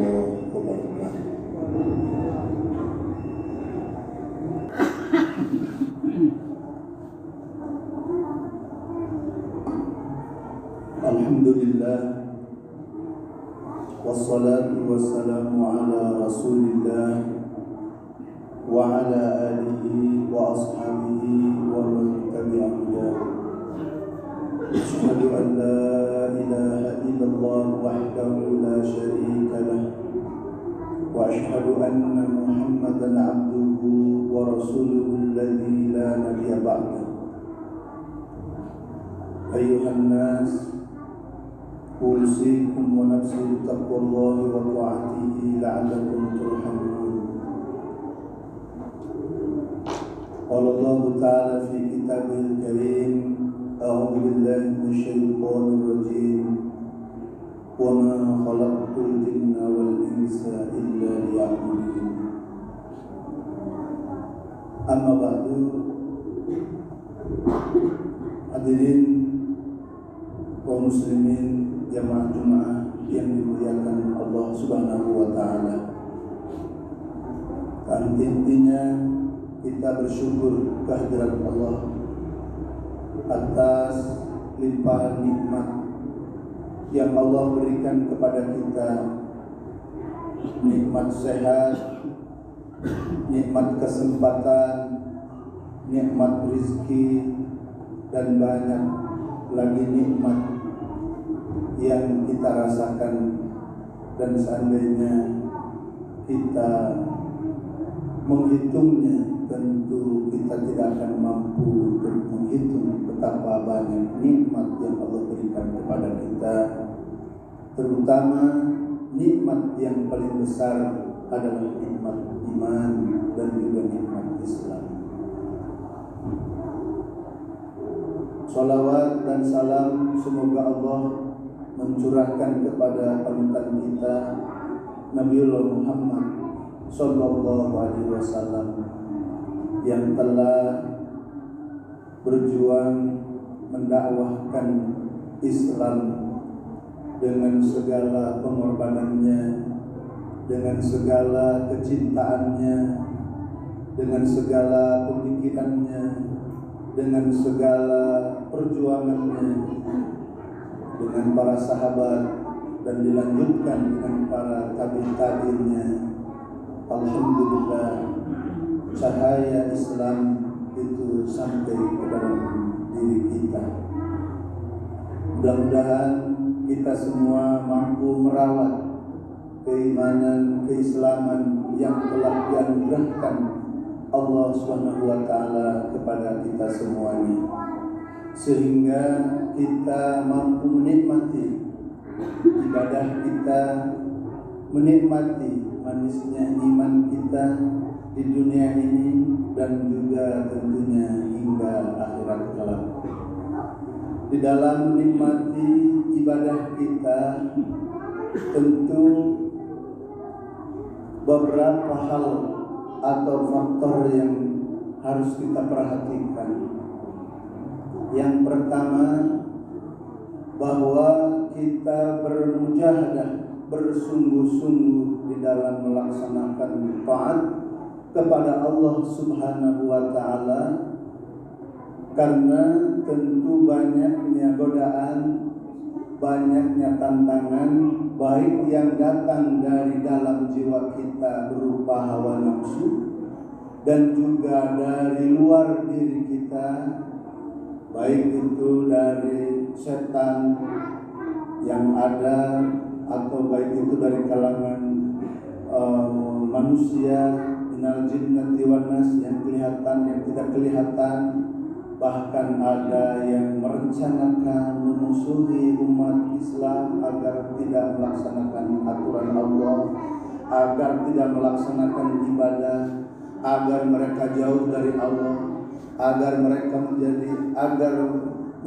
warahmatullahi wabarakatuh. Alhamdulillah, wassalatu wassalamu ala rasulillah wa ala alihi wa ashabihi wa man tabi'ahum. Asyhadu an la ilaha illallah wahdahu la syarika lah wa asyhadu anna Muhammadan abduhu wa rasuluhu alladzi la nabiyya ba'dahu. Ayyuhan nas, أوصيكم ونفسي بتقوى الله وطاعته لعلكم ترحمون. قال الله تعالى في كتابه الكريم: أعوذ بالله من الشيطان الرجيم وما خلقت الجن والإنس إلا ليعبدون. أما بعد، hadirin kaum muslimin jamaah yang dimuliakan Allah Subhanahu wa taala. Dan intinya kita bersyukur kehadirat Allah atas limpahan nikmat yang Allah berikan kepada kita. Nikmat sehat, nikmat kesempatan, nikmat rezeki, dan banyak lagi nikmat yang kita rasakan, dan seandainya kita menghitungnya, tentu kita tidak akan mampu untuk menghitung betapa banyak nikmat yang Allah berikan kepada kita. Terutama nikmat yang paling besar adalah nikmat iman dan juga nikmat Islam. Salawat dan salam semoga Allah mencurahkan kepada panutan kita Nabiullah Muhammad sallallahu alaihi wasallam yang telah berjuang mendakwahkan Islam dengan segala pengorbanannya, dengan segala kecintaannya, dengan segala pemikirannya, dengan segala perjuangannya, dengan para sahabat, dan dilanjutkan dengan para tabi'innya. Alhamdulillah, cahaya Islam itu sampai ke dalam diri kita. Mudah-mudahan kita semua mampu merawat keimanan, keislaman yang telah dianugerahkan Allah Subhanahu wa taala kepada kita semuanya, sehingga kita mampu menikmati ibadah kita, menikmati manisnya iman kita di dunia ini dan juga tentunya hingga akhirat kelak. Di dalam menikmati ibadah kita, tentu beberapa hal atau faktor yang harus kita perhatikan. Yang pertama, bahwa kita bermujahadah, bersungguh-sungguh di dalam melaksanakan taat kepada Allah Subhanahu wa taala, karena tentu banyaknya godaan, banyaknya tantangan, baik yang datang dari dalam jiwa kita berupa hawa nafsu, dan juga dari luar diri kita, baik itu dari setan yang ada atau baik itu dari kalangan manusia, minal jinnati wan nas, yang kelihatan, yang tidak kelihatan. Bahkan ada yang merencanakan memusuhi umat Islam agar tidak melaksanakan aturan Allah, agar tidak melaksanakan ibadah, agar mereka jauh dari Allah, agar mereka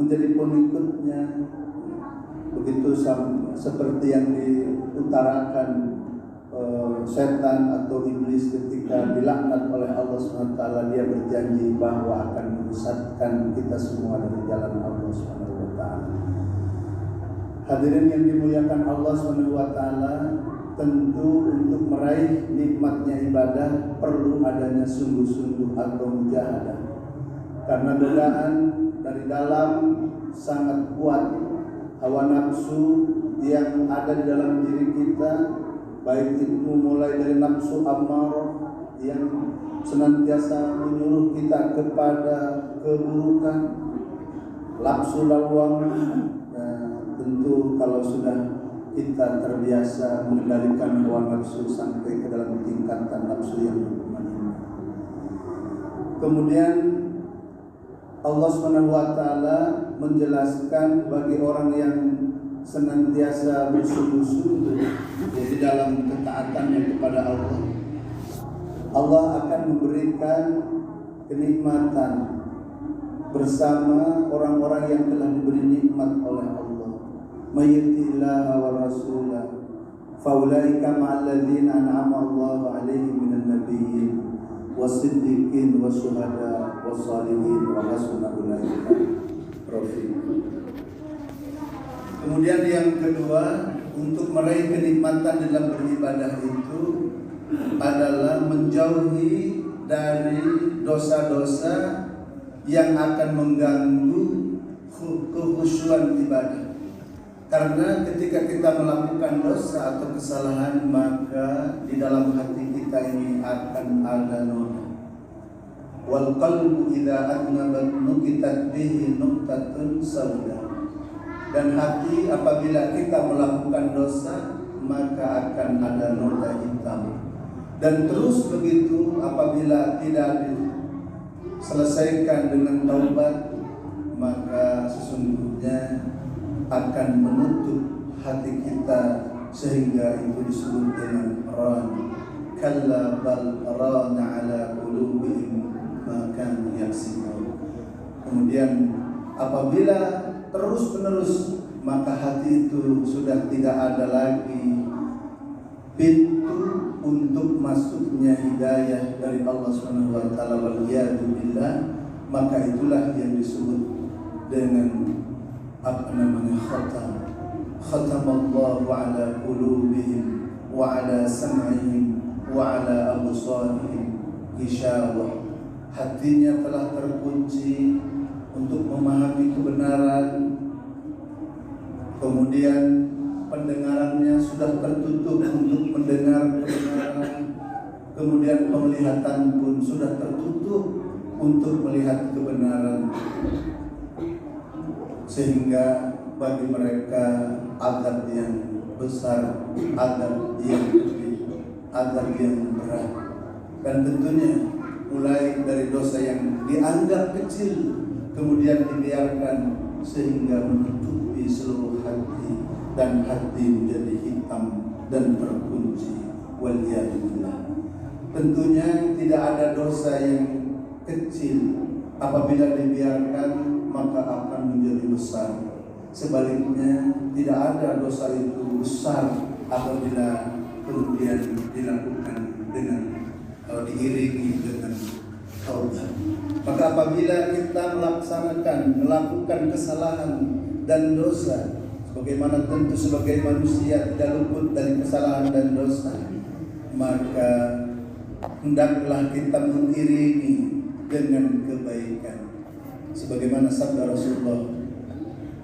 menjadi pengikutnya. Begitu seperti yang diutarakan setan atau iblis ketika dilaknat oleh Allah SWT, dia berjanji bahwa akan menyesatkan kita semua dari jalan Allah SWT. Hadirin yang dimuliakan Allah SWT, tentu untuk meraih nikmatnya ibadah perlu adanya sungguh-sungguh atau mujahadah. Karena godaan dari dalam sangat kuat, hawa nafsu yang ada di dalam diri kita, baik itu mulai dari nafsu ammarah yang senantiasa menyuruh kita kepada keburukan, nafsu lawwamah. Tentu kalau sudah kita terbiasa mengendalikan hawa nafsu sampai ke dalam tingkatan nafsu yang menghina. Kemudian Allah SWT menjelaskan bagi orang yang senantiasa bersungguh-sungguh di dalam ketaatannya kepada Allah, Allah akan memberikan kenikmatan bersama orang-orang yang telah diberi nikmat oleh Allah. Mayyatillaha wa rasulah faulaika ma'alladzina an'ama Allahu 'alaihim minan nabiyyin was-siddiqin was-syuhada was-shalihin wa hasuna ulaika rafiqa. Kemudian yang kedua, untuk meraih kenikmatan dalam beribadah itu adalah menjauhi dari dosa-dosa yang akan mengganggu kekhusyuan ibadah. Karena ketika kita melakukan dosa atau kesalahan, maka di dalam hati kita ini akan ada noda. Wal qalbu idza adnabat nukitat bihi nuqtatun sauda. Dan hati apabila kita melakukan dosa, maka akan ada noda hitam. Dan terus begitu apabila tidak diselesaikan dengan taubat, maka sesungguhnya akan menutup hati kita sehingga itu disebut dengan ran. Kalla bal rana ala qulubihim ma kanu yaksibun. Kemudian apabila terus-menerus, maka hati itu sudah tidak ada lagi pintu untuk masuknya hidayah dari Allah SWT. Waliyadu billah. Maka itulah yang disebut dengan khatamallahu ala qulubihim wa ala sam'ihim wa ala absarihim ghishawah. Hatinya telah terkunci untuk memahami kebenaran, kemudian pendengarannya sudah tertutup untuk mendengar kebenaran, kemudian penglihatan pun sudah tertutup untuk melihat kebenaran, sehingga bagi mereka azab yang besar, azab yang gede, azab yang berat. Dan tentunya mulai dari dosa yang dianggap kecil kemudian dibiarkan sehingga menutupi seluruh hati, dan hati menjadi hitam dan terkunci. Waliyadillah. Tentunya tidak ada dosa yang kecil apabila dibiarkan maka akan menjadi besar. Sebaliknya tidak ada dosa itu besar apabila kemudian dilakukan dengan diiringi dengan taubat. Maka apabila kita melakukan kesalahan dan dosa, sebagaimana tentu sebagai manusia tidak luput dari kesalahan dan dosa, maka hendaklah kita mengiringi dengan kebaikan. Sebagaimana sabda Rasulullah,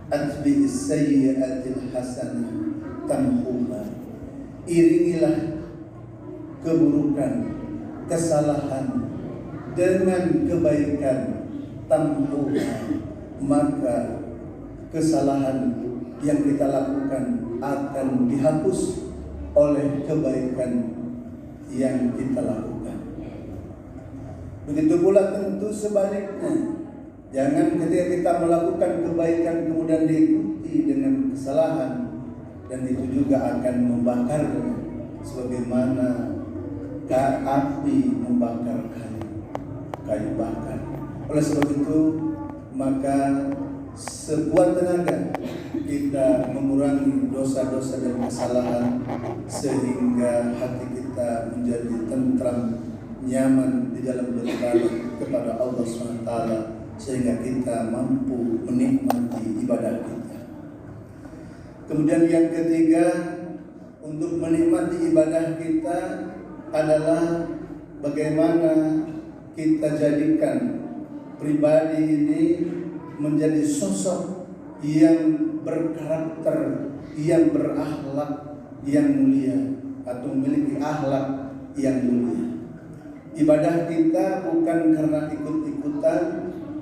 atbi'is sayyi'atil hasanah tamhuha. Iringilah keburukan, kesalahan dengan kebaikan, tamhuha, maka kesalahan yang kita lakukan akan dihapus oleh kebaikan yang kita lakukan. Begitu pula tentu sebaliknya. Jangan ketika kita melakukan kebaikan kemudian diikuti dengan kesalahan, dan itu juga akan membakarnya sebagaimana api membakar kayu bakar. Oleh sebab itu, maka sekuat tenaga kita mengurangi dosa-dosa dan kesalahan sehingga hati kita menjadi tentram, nyaman di dalam beribadah kepada Allah SWT, sehingga kita mampu menikmati ibadah kita. Kemudian yang ketiga, untuk menikmati ibadah kita adalah bagaimana kita jadikan pribadi ini menjadi sosok yang berkarakter, yang berakhlak yang mulia, atau memiliki akhlak yang mulia. Ibadah kita bukan karena ikut-ikutan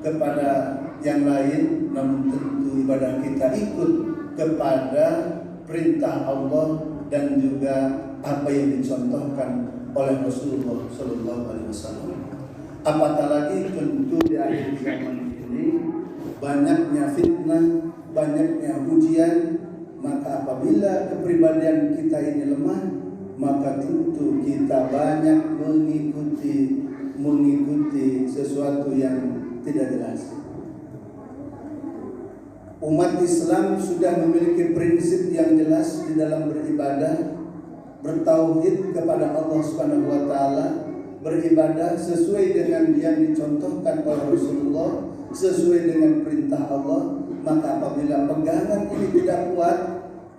kepada yang lain, namun tentu ibadah kita ikut kepada perintah Allah dan juga apa yang dicontohkan oleh Rasulullah Sallallahu Alaihi Wasallam. Apatah lagi tentu di akhir zaman ini banyaknya fitnah, banyaknya ujian, maka apabila kepribadian kita ini lemah, maka tentu kita banyak mengikuti sesuatu yang tidak jelas. Umat Islam sudah memiliki prinsip yang jelas di dalam beribadah, bertauhid kepada Allah Subhanahu wa taala, beribadah sesuai dengan yang dicontohkan oleh Rasulullah, sesuai dengan perintah Allah. Maka apabila pegangan ini tidak kuat,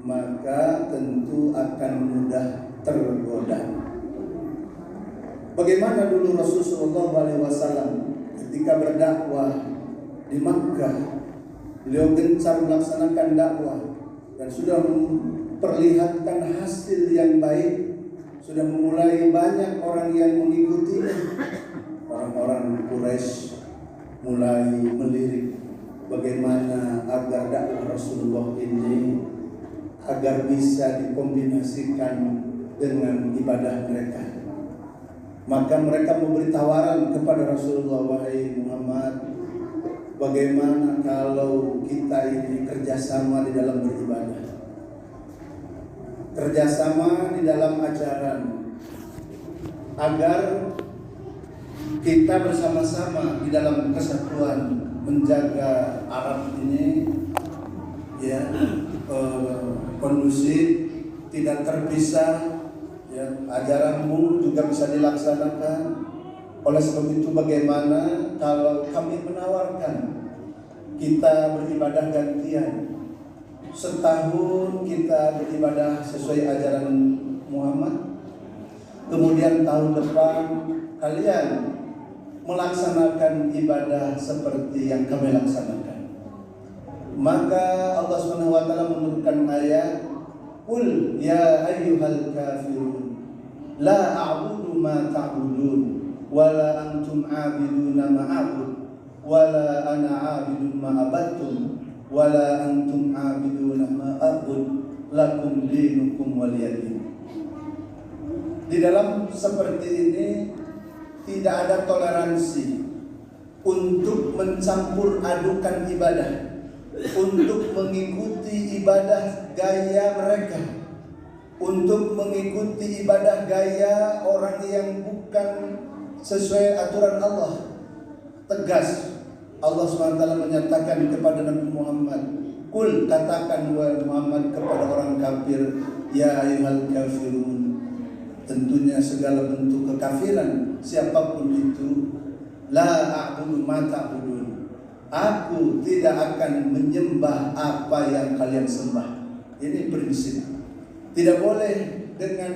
maka tentu akan mudah tergoda. Bagaimana dulu Rasulullah SAW ketika berdakwah di Makkah, beliau gencar melaksanakan dakwah dan sudah memperlihatkan hasil yang baik, sudah memulai banyak orang yang mengikuti. Orang-orang Quraisy mulai melirik bagaimana agar dakwah Rasulullah ini agar bisa dikombinasikan dengan ibadah mereka. Maka mereka memberi tawaran kepada Rasulullah, wahai Muhammad, bagaimana kalau kita ini kerjasama di dalam beribadah, kerjasama di dalam ajaran, agar kita bersama-sama di dalam kesatuan menjaga Arab ini ya kondusif, tidak terpisah, ya, ajaranmu juga bisa dilaksanakan. Oleh sebab itu bagaimana kalau kami menawarkan kita beribadah gantian, setahun kita beribadah sesuai ajaran Muhammad, kemudian tahun depan kalian melaksanakan ibadah seperti yang kami laksanakan. Maka Allah Subhanahu wa taala menurunkan ayat, "Qul ya ayyuhal kafirun la a'budu ma ta'budun wala antum 'abiduna ma a'bud wala ana 'abidun ma abattum wala antum 'abiduna ma a'bud lakum dinukum waliyadin." Di dalam seperti ini tidak ada toleransi untuk mencampur adukan ibadah, untuk mengikuti ibadah gaya mereka, untuk mengikuti ibadah gaya orang yang bukan sesuai aturan Allah. Tegas Allah SWT menyatakan kepada Nabi Muhammad, "Qul," katakan wahai Muhammad kepada orang kafir, "Ya ayyuhal kafirun." Tentunya segala bentuk kekafiran siapapun itu, "La a'budu ma ta'budun." Aku tidak akan menyembah apa yang kalian sembah. Ini prinsip. Tidak boleh dengan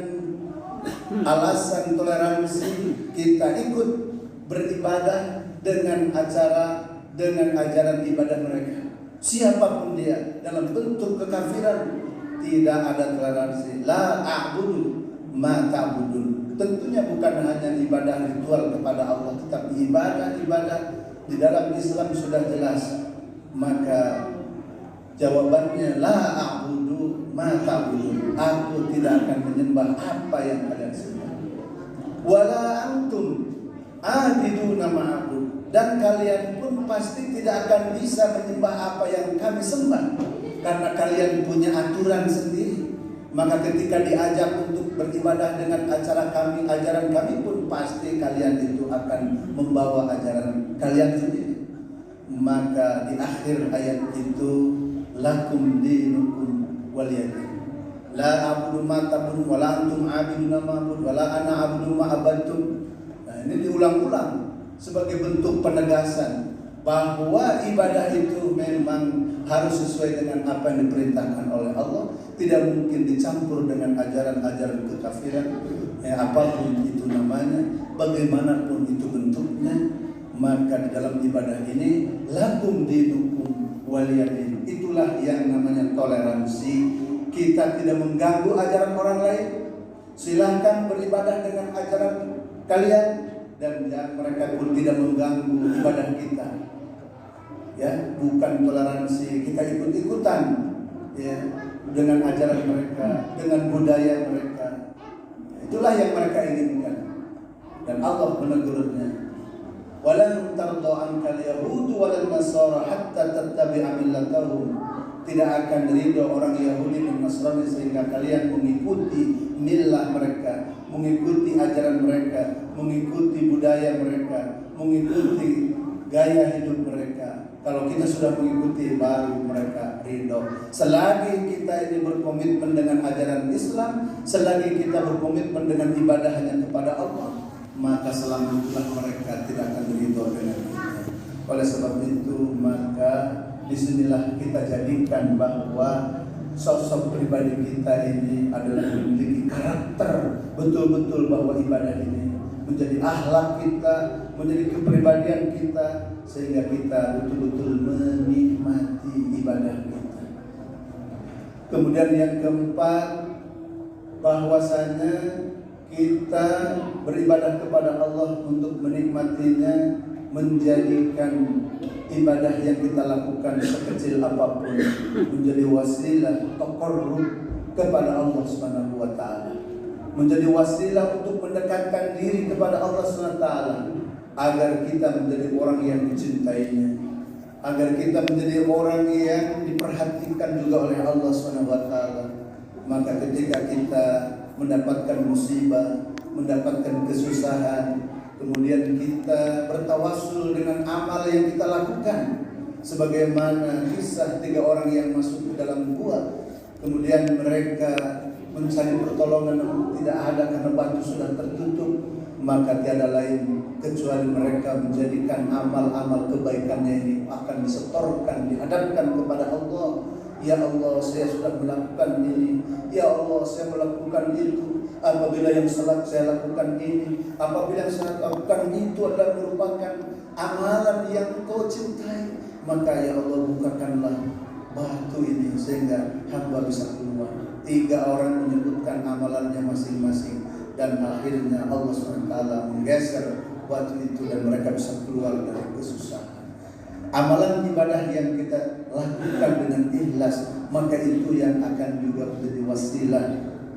alasan toleransi kita ikut beribadah dengan ajaran ibadah mereka. Siapapun dia dalam bentuk kekafiran, tidak ada toleransi. La a'budu ma ta'budun. Tentunya bukan hanya ibadah ritual kepada Allah, tetapi ibadah-ibadah di dalam Islam sudah jelas. Maka jawabannya la a'budu ma ta'budun. Aku tidak akan menyembah apa yang kalian sembah. Wala antum a'biduna ma'abud. Dan kalian pun pasti tidak akan bisa menyembah apa yang kami sembah, karena kalian punya aturan sendiri. Maka ketika diajak untuk beribadah dengan ajaran kami pun pasti kalian itu akan membawa ajaran kalian sendiri. Maka di akhir ayat itu, lakum dinukum waliyadin. La a'budu ma ta'budun wala antum 'abiduna ma a'budu wala ana 'abdu ma abattum. Nah, ini diulang-ulang sebagai bentuk penegasan bahwa ibadah itu memang harus sesuai dengan apa yang diperintahkan oleh Allah, tidak mungkin dicampur dengan ajaran-ajaran kekafiran, apapun itu namanya, bagaimanapun itu bentuknya. Maka di dalam ibadah ini lakum dinukum waliyadin, itulah yang namanya toleransi. Kita tidak mengganggu ajaran orang lain, silahkan beribadah dengan ajaran kalian, dan mereka pun tidak mengganggu ibadah kita. Ya, bukan toleransi kita ikut-ikutan ya dengan ajaran mereka, dengan budaya mereka. Itulah yang mereka inginkan. Dan Allah menegurnya. Walan tarda ankal yahudu walan nasara hatta tattabi'a millatahum. Tidak akan ridho orang Yahudi dan Nasrani sehingga kalian mengikuti millah mereka, mengikuti ajaran mereka, mengikuti budaya mereka, mengikuti gaya hidup mereka. Kalau kita sudah mengikuti, baru mereka ridho. Selagi kita ini berkomitmen dengan ajaran Islam, selagi kita berkomitmen dengan ibadah hanya kepada Allah, maka selama itulah mereka tidak akan ridho dengan kita. Oleh sebab itu, maka disinilah kita jadikan bahwa sosok pribadi kita ini adalah memiliki karakter betul-betul bahwa ibadah ini menjadi akhlak kita, menjadi kepribadian kita, sehingga kita betul-betul menikmati ibadah kita. Kemudian yang keempat, bahwasanya kita beribadah kepada Allah untuk menikmatinya, menjadikan ibadah yang kita lakukan sekecil apapun menjadi wasilah taqarrub kepada Allah Subhanahu wa taala, menjadi wasilah untuk mendekatkan diri kepada Allah Subhanahu wa taala, agar kita menjadi orang yang dicintainya, agar kita menjadi orang yang diperhatikan juga oleh Allah Subhanahu wa taala. Maka ketika kita mendapatkan musibah, mendapatkan kesusahan, kemudian kita bertawassul dengan amal yang kita lakukan, sebagaimana kisah 3 orang yang masuk ke dalam gua, kemudian mereka mencari pertolongan namun tidak ada karena batu sudah tertutup, maka tiada lain kecuali mereka menjadikan amal-amal kebaikannya ini akan disetorkan, dihadapkan kepada Allah. Ya Allah, saya sudah melakukan ini. Ya Allah, saya melakukan itu. Apabila yang salah saya lakukan ini, apabila yang saya lakukan itu adalah merupakan amalan yang Engkau cintai, maka ya Allah bukakanlah batu ini sehingga hamba bisa keluar. 3 orang menyebutkan amalannya masing-masing, dan akhirnya Allah SWT menggeser batu itu dan mereka bisa keluar dari kesusahan. Amalan ibadah yang kita lakukan dengan ikhlas, maka itu yang akan juga menjadi wasilah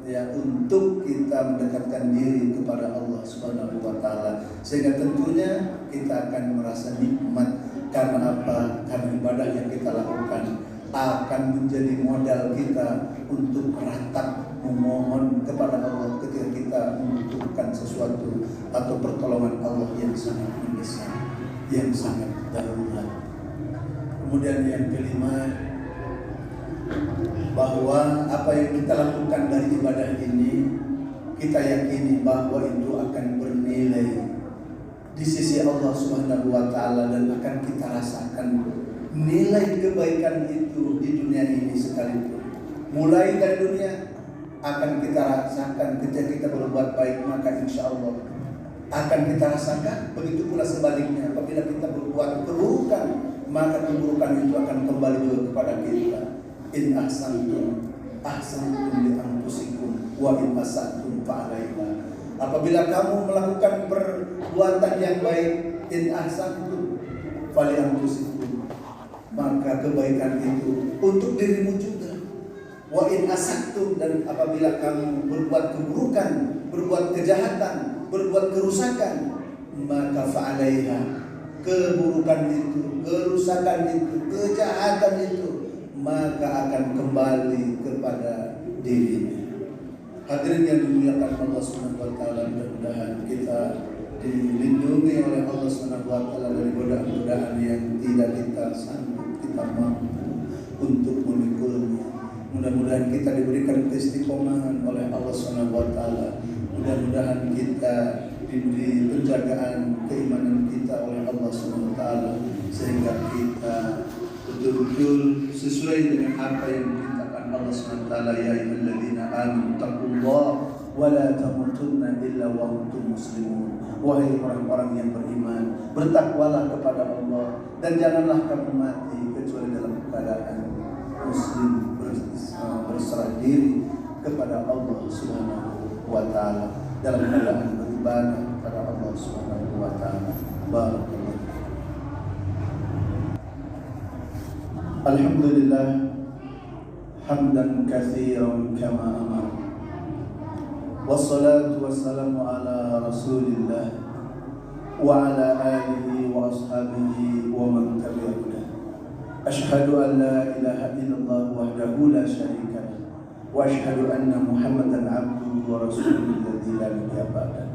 ya untuk kita mendekatkan diri kepada Allah Subhanahu wa taala, sehingga tentunya kita akan merasa nikmat. Karena apa? Karena ibadah yang kita lakukan akan menjadi modal kita untuk meratap memohon kepada Allah ketika kita membutuhkan sesuatu atau pertolongan Allah yang sangat mendesak, yang sangat darurat. Kemudian yang kelima, bahwa apa yang kita lakukan dari ibadah ini, kita yakini bahwa itu akan bernilai di sisi Allah Subhanahu wa taala, dan akan kita rasakan nilai kebaikan itu di dunia ini sekalipun. Mulai dari dunia akan kita rasakan ketika kita berbuat baik, maka insya Allah akan kita rasakan. Begitu pula sebaliknya, apabila kita berbuat keburukan, maka keburukan itu akan kembali juga kepada kita. In ahsantum ahsantum li anfusikum wa in asatum fa 'alaiha. Apabila kamu melakukan perbuatan yang baik, in ahsantum fa li anfusikum, maka kebaikan itu untuk dirimu juga. Wa in asatum, dan apabila kamu berbuat keburukan, berbuat kejahatan, berbuat kerusakan, maka fa 'alaiha, keburukan itu, kerusakan itu, kejahatan itu, maka akan kembali kepada dirinya. Hadirin yang dimuliakan Allah Subhanahu wa taala, mudah-mudahan kita dilindungi oleh Allah Subhanahu wa taala dari godaan-godaan yang tidak kita sanggup, kita mampu untuk memikulnya. Mudah-mudahan kita diberikan keistiqomahan oleh Allah Subhanahu wa taala. Mudah-mudahan kita diberi penjagaan keimanan kita oleh Allah Subhanahu wa taala, sehingga kita betul-betul sesuai dengan apa yang diberitakan Allah SWT. Ya ayyuhalladzina amanu taqullaha wa la tamutunna illa wa antum muslimun. Wahai orang-orang yang beriman, bertakwalah kepada Allah dan janganlah kamu mati kecuali dalam keadaan muslim, berserah diri kepada Allah Subhanahu wa taala, dalam keadaan beribadah kepada Allah Subhanahu wa taala. Barakallahu. Alhamdulillah hamdan katsiran kama amara. Wassalatu wassalamu ala Rasulillah wa ala alihi wa ashabihi wa man tabi'ahu. Asyhadu an la ilaha illallah wahdahu la syarika lah wa asyhadu anna Muhammadan abduhu wa rasuluhu alladzi la nabiyya ba'dahu.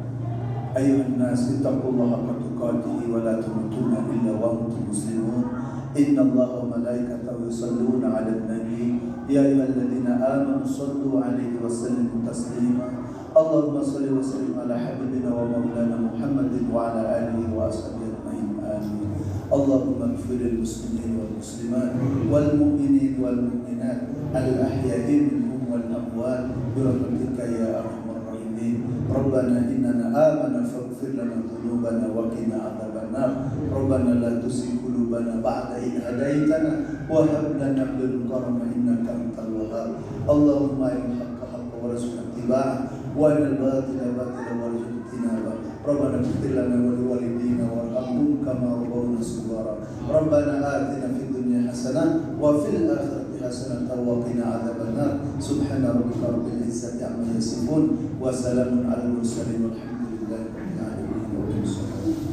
Ayuhan nas ittaqullaha haqqa tuqatih wa la tamutunna illa wa antum muslimun. Innallaha wa malaikatahu yusholluna 'alan nabi ya ayyuhalladzina amanu shallu 'alaihi wa sallimu taslima. Allahumma shalli wa sallim ala habibina wa maulana Muhammadin wa ala alihi wa ashabihi ajma'in. Amin. Allahumma ighfir lil muslimin wal muslimat wal mu'minin wal mu'minat al ahya'i minhum wal amwat bi rahmatika ya arhamar rahimin. Rabbana innana amana faghfir lana dhunubana wa qina adzabannar. Rabbana la tuzigh qulubana ba'da idh hadaitana wa hab lana min ladunka rahmatan innaka antal wahhab. Allahumma arina al-haqqa haqqan warzuqna ittiba'ah wa arina al-batila batilan warzuqna ijtinabah. Rabbana ighfir lana wa liwalidayna warhamhum kama rabbawna shighara. Rabbana atina fid dunya hasanah wa fil akhirati hasanah wa qina adzabannar. Subhana rabbika rabbil izzati amma yasifun wa salamun alal mursalin walhamdulillahi rabbil alamin.